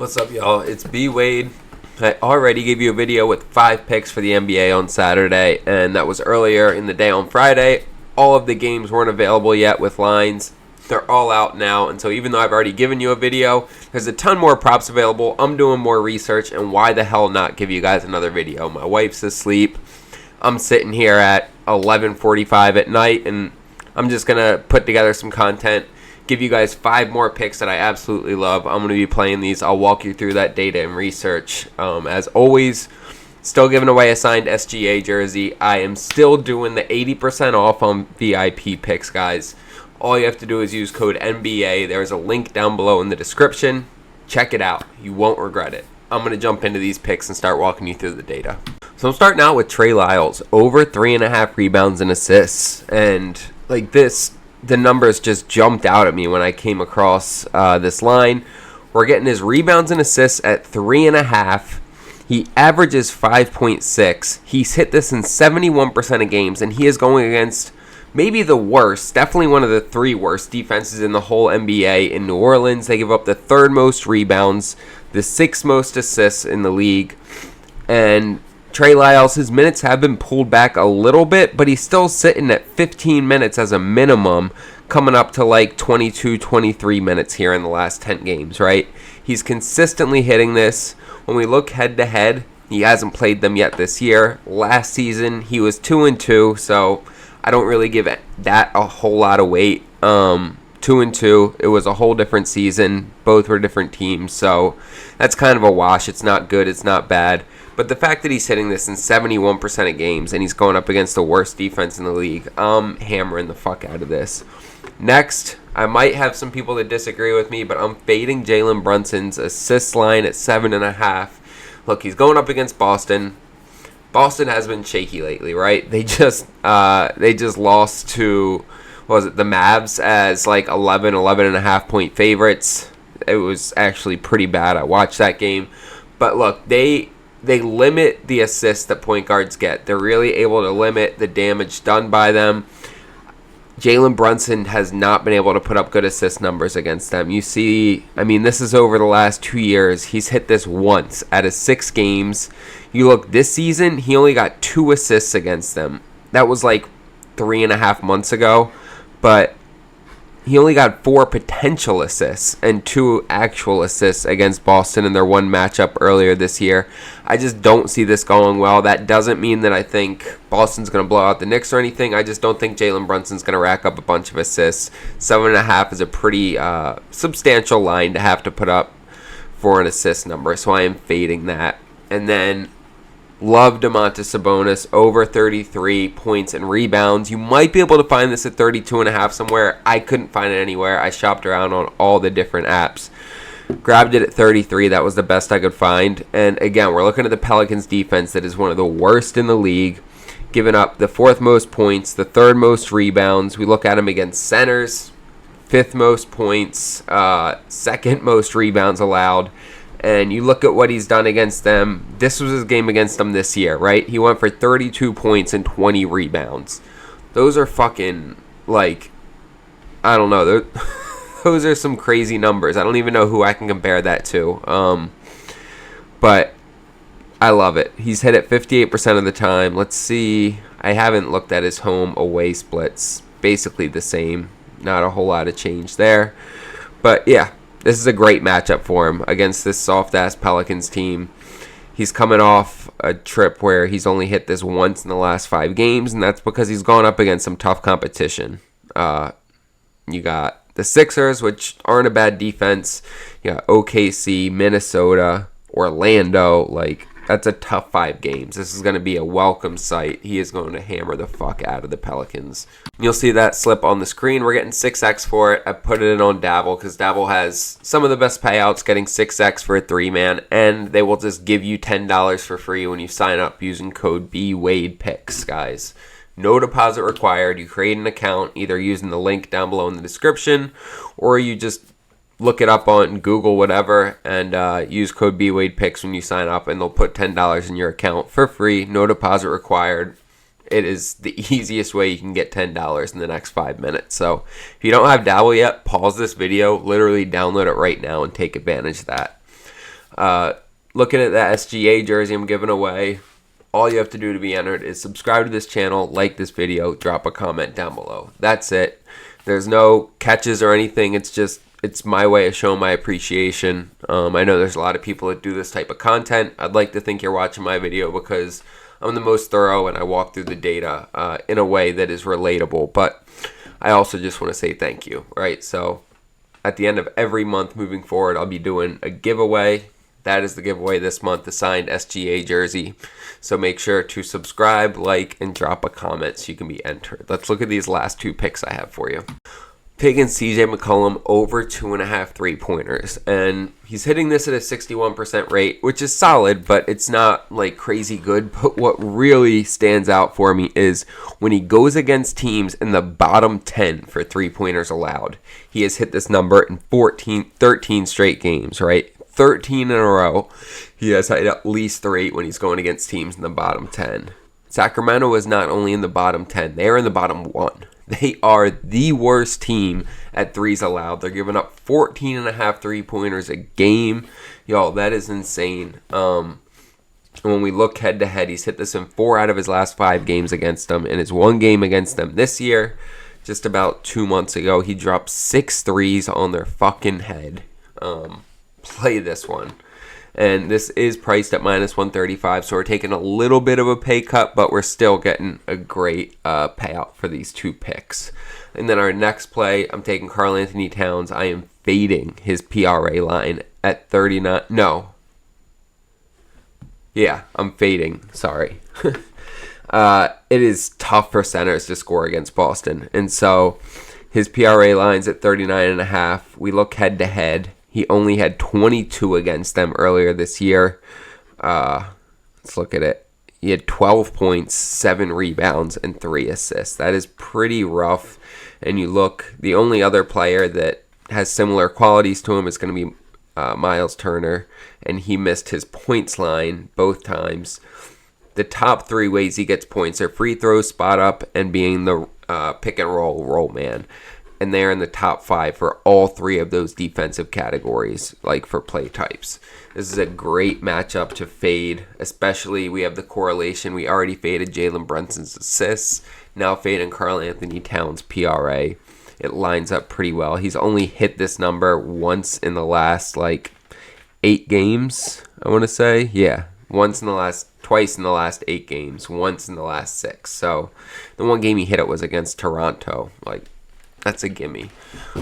What's up, y'all? It's B Wade. I already gave you a video with 5 picks for the NBA on Saturday, and that was earlier in the day on Friday. All of the games weren't available yet with lines. They're all out now, and so even though I've already given you a video, there's a ton more props available. I'm doing more research, and why the hell not give you guys another video? My wife's asleep. I'm sitting here at 11:45 at night, and I'm just going to put together some content, give you guys 5 more picks that I absolutely love. I'm going to be playing these. I'll walk you through that data and research. As always, still giving away a signed SGA jersey. I am still doing the 80% off on VIP picks, guys. All you have to do is use code NBA. There's a link down below in the description. Check it out. You won't regret it. I'm going to jump into these picks and start walking you through the data. So I'm starting out with Trey Lyles, over 3.5 rebounds and assists. And like this, the numbers just jumped out at me when I came across this line. We're getting his rebounds and assists at 3.5. He averages 5.6. He's hit this in 71% of games, and he is going against maybe the worst, definitely one of the 3 worst defenses in the whole NBA in New Orleans. They give up the 3rd most rebounds, the 6th most assists in the league, and Trey Lyles, his minutes have been pulled back a little bit, but he's still sitting at 15 minutes as a minimum, coming up to like 22, 23 minutes here in the last 10 games, right? He's consistently hitting this. When we look head-to-head, he hasn't played them yet this year. Last season, he was 2-2, so I don't really give that a whole lot of weight. 2-2, it was a whole different season. Both were different teams, so that's kind of a wash. It's not good, it's not bad. But the fact that he's hitting this in 71% of games and he's going up against the worst defense in the league, I'm hammering the fuck out of this. Next, I might have some people that disagree with me, but I'm fading Jalen Brunson's assist line at 7.5. Look, he's going up against Boston. Boston has been shaky lately, right? They just lost to, what was it, the Mavs as like 11.5 point favorites. It was actually pretty bad. I watched that game. But look, they limit the assists that point guards get. They're really able to limit the damage done by them. Jalen Brunson has not been able to put up good assist numbers against them. You see, I mean, this is over the last 2 years. He's hit this once out of 6 games. You look, this season, he only got 2 assists against them. That was like 3.5 months ago. But he only got 4 potential assists and 2 actual assists against Boston in their one matchup earlier this year. I just don't see this going well. That doesn't mean that I think Boston's going to blow out the Knicks or anything. I just don't think Jalen Brunson's going to rack up a bunch of assists. 7.5 is a pretty substantial line to have to put up for an assist number, so I am fading that. And then love Domantas Sabonis, over 33 points and rebounds. You might be able to find this at 32.5 somewhere. I couldn't find it anywhere. I shopped around on all the different apps. Grabbed it at 33. That was the best I could find. And again, we're looking at the Pelicans defense that is one of the worst in the league, giving up the 4th most points, the 3rd most rebounds. We look at them against centers, 5th most points, 2nd most rebounds allowed. And you look at what he's done against them. This was his game against them this year, right? He went for 32 points and 20 rebounds. Those are fucking, like, I don't know. Those are some crazy numbers. I don't even know who I can compare that to. But I love it. He's hit it 58% of the time. Let's see. I haven't looked at his home away splits. Basically the same. Not a whole lot of change there. But yeah. This is a great matchup for him against this soft-ass Pelicans team. He's coming off a trip where he's only hit this once in the last 5 games, and that's because he's gone up against some tough competition. You got the Sixers, which aren't a bad defense. You got OKC, Minnesota, Orlando. Like, that's a tough 5 games. This is going to be a welcome sight. He is going to hammer the fuck out of the Pelicans. You'll see that slip on the screen. We're getting 6x for it. I put it in on Dabble because Dabble has some of the best payouts, getting 6x for a 3-man, and they will just give you $10 for free when you sign up using code BWadePicks, guys. No deposit required. You create an account either using the link down below in the description, or you just look it up on Google, whatever, and use code BWadePicks when you sign up, and they'll put $10 in your account for free. No deposit required. It is the easiest way you can get $10 in the next 5 minutes. So if you don't have Dabble yet, pause this video, literally download it right now and take advantage of that. Looking at the SGA jersey I'm giving away, all you have to do to be entered is subscribe to this channel, like this video, drop a comment down below. That's it. There's no catches or anything. It's my way of showing my appreciation. I know there's a lot of people that do this type of content. I'd like to think you're watching my video because I'm the most thorough and I walk through the data in a way that is relatable. But I also just want to say thank you, right? So at the end of every month moving forward, I'll be doing a giveaway. That is the giveaway this month, the signed SGA jersey. So make sure to subscribe, like, and drop a comment so you can be entered. Let's look at these last two picks I have for you. Picking CJ McCollum over 2.5 3-pointers. And he's hitting this at a 61% rate, which is solid, but it's not like crazy good. But what really stands out for me is when he goes against teams in the bottom 10 for 3-pointers allowed. He has hit this number in 13 straight games, right? 13 in a row. He has hit at least 3 when he's going against teams in the bottom 10. Sacramento is not only in the bottom 10, they are in the bottom 1. They are the worst team at threes allowed. They're giving up 14.5 3-pointers a game. Y'all, that is insane. And when we look head to head, he's hit this in 4 out of his last 5 games against them. In his 1 game against them this year, just about 2 months ago, he dropped 6 threes on their fucking head. Play this one. And this is priced at minus 135, so we're taking a little bit of a pay cut, but we're still getting a great payout for these 2 picks. And then our next play, I'm taking Karl Anthony Towns. I am fading his PRA line at 39. No. Yeah, I'm fading. Sorry. It is tough for centers to score against Boston. And so his PRA line's at 39.5. We look head to head. He only had 22 against them earlier this year. Let's look at it. He had 12 points, 7 rebounds, and 3 assists. That is pretty rough. And you look, the only other player that has similar qualities to him is going to be Miles Turner. And he missed his points line both times. The top 3 ways he gets points are free throws, spot up, and being the pick and roll man. And they're in the top 5 for all 3 of those defensive categories, like for play types. This is a great matchup to fade, especially we have the correlation. We already faded Jalen Brunson's assists, now fading Karl Anthony Towns' PRA. It lines up pretty well. He's only hit this number once in the last, 8 games, I want to say. Yeah, twice in the last 8 games, once in the last 6. So the 1 game he hit it was against Toronto, that's a gimme.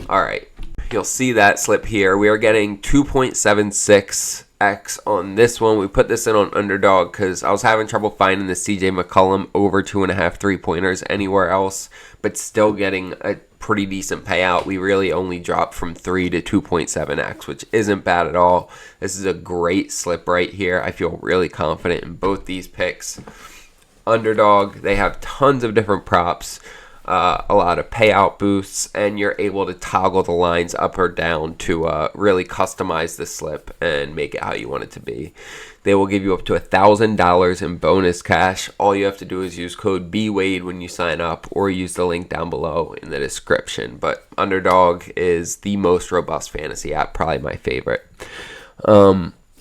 All right. You'll see that slip here. We are getting 2.76x on this one. We put this in on Underdog because I was having trouble finding the CJ McCollum over 2.5 3-pointers anywhere else, but still getting a pretty decent payout. We really only dropped from 3 to 2.7x, which isn't bad at all. This is a great slip right here. I feel really confident in both these picks. Underdog, they have tons of different props. A lot of payout boosts, and you're able to toggle the lines up or down to really customize the slip and make it how you want it to be. They will give you up to $1,000 in bonus cash. All you have to do is use code BWADE when you sign up, or use the link down below in the description. But Underdog is the most robust fantasy app, probably my favorite.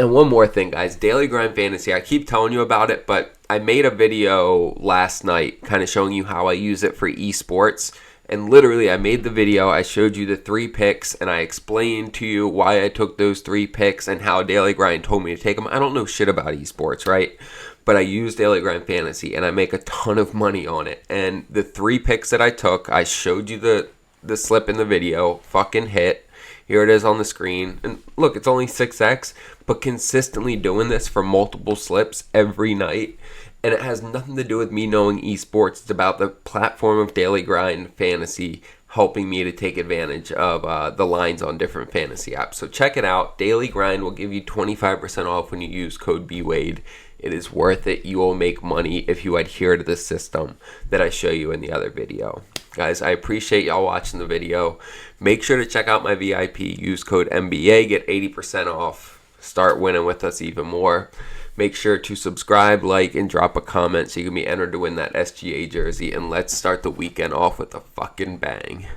And one more thing, guys, Daily Grind Fantasy. I keep telling you about it, but I made a video last night kind of showing you how I use it for esports. And literally, I made the video, I showed you the 3 picks, and I explained to you why I took those 3 picks and how Daily Grind told me to take them. I don't know shit about esports, right? But I use Daily Grind Fantasy, and I make a ton of money on it. And the 3 picks that I took, I showed you the slip in the video, fucking hit. Here it is on the screen. And look, it's only 6x, but consistently doing this for multiple slips every night. And it has nothing to do with me knowing esports. It's about the platform of Daily Grind Fantasy helping me to take advantage of the lines on different fantasy apps. So check it out. Daily Grind will give you 25% off when you use code BWADE. It is worth it. You will make money if you adhere to the system that I show you in the other video. Guys, I appreciate y'all watching the video. Make sure to check out my VIP. Use code MBA. Get 80% off. Start winning with us even more. Make sure to subscribe, like, and drop a comment so you can be entered to win that SGA jersey. And let's start the weekend off with a fucking bang.